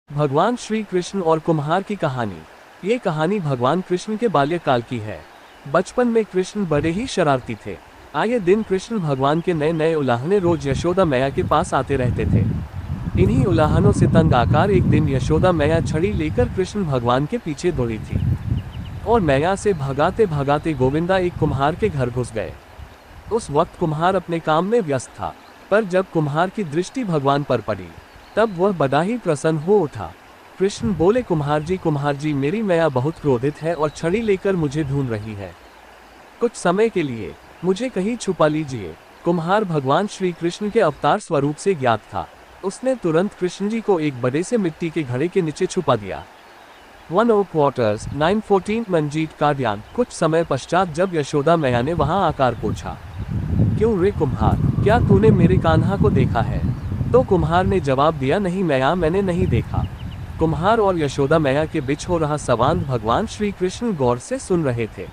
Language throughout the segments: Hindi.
भगवान श्री कृष्ण और कुम्हार की कहानी। ये कहानी भगवान कृष्ण के बाल्यकाल की है। बचपन में कृष्ण बड़े ही शरारती थे। आए दिन कृष्ण भगवान के नए नए उलाहने रोज यशोदा मैया के पास आते रहते थे। इन्हीं उलाहनों से तंग आकर एक दिन यशोदा मैया छड़ी लेकर कृष्ण भगवान के पीछे दौड़ी थी और मैया से भगाते भगाते गोविंदा एक कुम्हार के घर घुस गए। उस वक्त कुम्हार अपने काम में व्यस्त था, पर जब कुम्हार की दृष्टि भगवान पर पड़ी तब वह बड़ा ही प्रसन्न हो उठा। कृष्ण बोले, कुम्हार जी, मेरी मैया बहुत क्रोधित है और छड़ी लेकर मुझे ढूंढ रही है। कुछ समय के लिए मुझे कहीं छुपा लीजिए। कुम्हार भगवान श्री कृष्ण के अवतार स्वरूप से ज्ञात था। उसने तुरंत कृष्ण जी को एक बड़े से मिट्टी के घड़े के नीचे छुपा दिया। 1 क्वार्टर्स 914 मंजीत का ध्यान। कुछ समय पश्चात जब यशोदा मैया ने वहां आकर पूछा, क्यों रे कुम्हार, क्या तूने मेरे कान्हा को देखा है? तो कुम्हार ने जवाब दिया, नहीं मैया, मैंने नहीं देखा। कुम्हार और यशोदा मैया के बीच हो रहा संवाद भगवान श्री कृष्ण गौर से सुन रहे थे।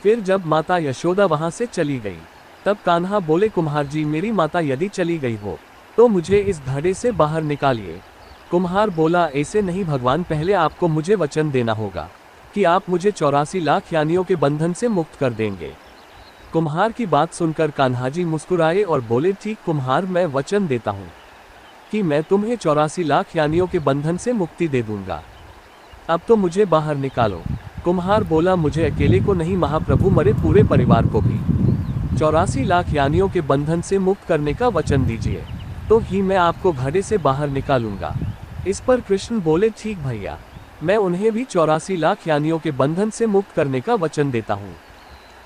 फिर जब माता यशोदा वहां से चली गई तब कान्हा बोले, कुम्हार जी, मेरी माता यदि चली गई हो तो मुझे इस घड़े से बाहर निकालिए। कुम्हार बोला, ऐसे नहीं भगवान, पहले आपको मुझे वचन देना होगा कि आप मुझे 84 लाख यानियों के बंधन से मुक्त कर देंगे। कुम्हार की बात सुनकर कान्हा जी मुस्कुराए और बोले, ठीक कुम्हार, मैं वचन देता हूँ कि मैं तुम्हें 84 लाख यानियों के बंधन से मुक्ति दे दूंगा। अब तो मुझे बाहर निकालो। कुम्हार बोला, मुझे अकेले को नहीं महाप्रभु, मरे पूरे परिवार को भी 84 लाख यानियों के बंधन से मुक्त करने का वचन दीजिए, तो ही मैं आपको घड़े से बाहर निकालूंगा। इस पर कृष्ण बोले, ठीक भैया, मैं उन्हें भी 84 लाख यानियों के बंधन से मुक्त करने का वचन देता हूँ।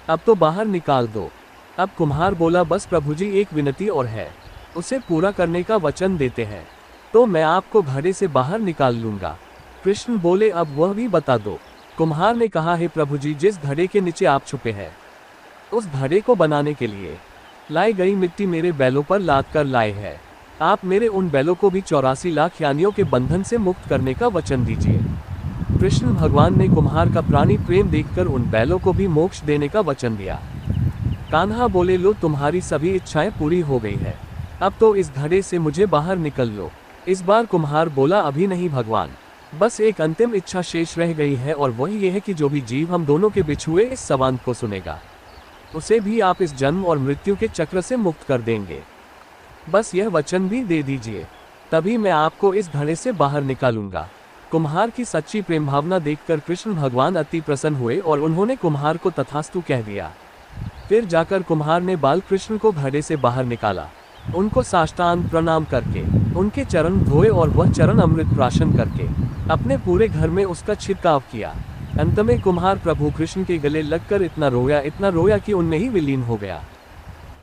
अब तो बाहर निकाल दो। अब कुम्हार बोला, बस प्रभु जी, एक विनती और है, उसे पूरा करने का वचन देते हैं तो मैं आपको घड़े से बाहर निकाल लूंगा। कृष्ण बोले, अब वह भी बता दो। कुम्हार ने कहा, है प्रभु जी, जिस घड़े के नीचे आप छुपे हैं उस घड़े को बनाने के लिए लाई गई मिट्टी मेरे बैलों पर लाद कर लाए है। आप मेरे उन बैलों को भी 84 लाख यानियों के बंधन से मुक्त करने का वचन दीजिए। कृष्ण भगवान ने कुम्हार का प्राणी प्रेम देखकर उन बैलों को भी मोक्ष देने का वचन दिया। कान्हा बोले, लो, तुम्हारी सभी इच्छाएं पूरी हो गई है, अब तो इस घड़े से मुझे बाहर निकल लो। इस बार कुम्हार बोला, अभी नहीं भगवान, बस एक अंतिम इच्छा शेष रह गई है और वही ये है कि जो भी जीव हम दोनों के बीच हुए इस संवाद को सुनेगा उसे भी आप इस जन्म और मृत्यु के चक्र से मुक्त कर देंगे। बस यह वचन भी दे दीजिए, तभी मैं आपको इस घड़े से बाहर निकालूंगा। कुम्हार की सच्ची प्रेम भावना देखकर कृष्ण भगवान अति प्रसन्न हुए और उन्होंने कुम्हार को तथास्तु कह दिया। फिर जाकर कुम्हार ने बाल कृष्ण को घड़े से बाहर निकाला। उनको साष्टांग प्रणाम करके उनके चरण धोए और वह चरण अमृत प्राशन करके अपने पूरे घर में उसका छिड़काव किया। अंत में कुम्हार प्रभु कृष्ण के गले लगकर इतना रोया कि उनमें ही विलीन हो गया।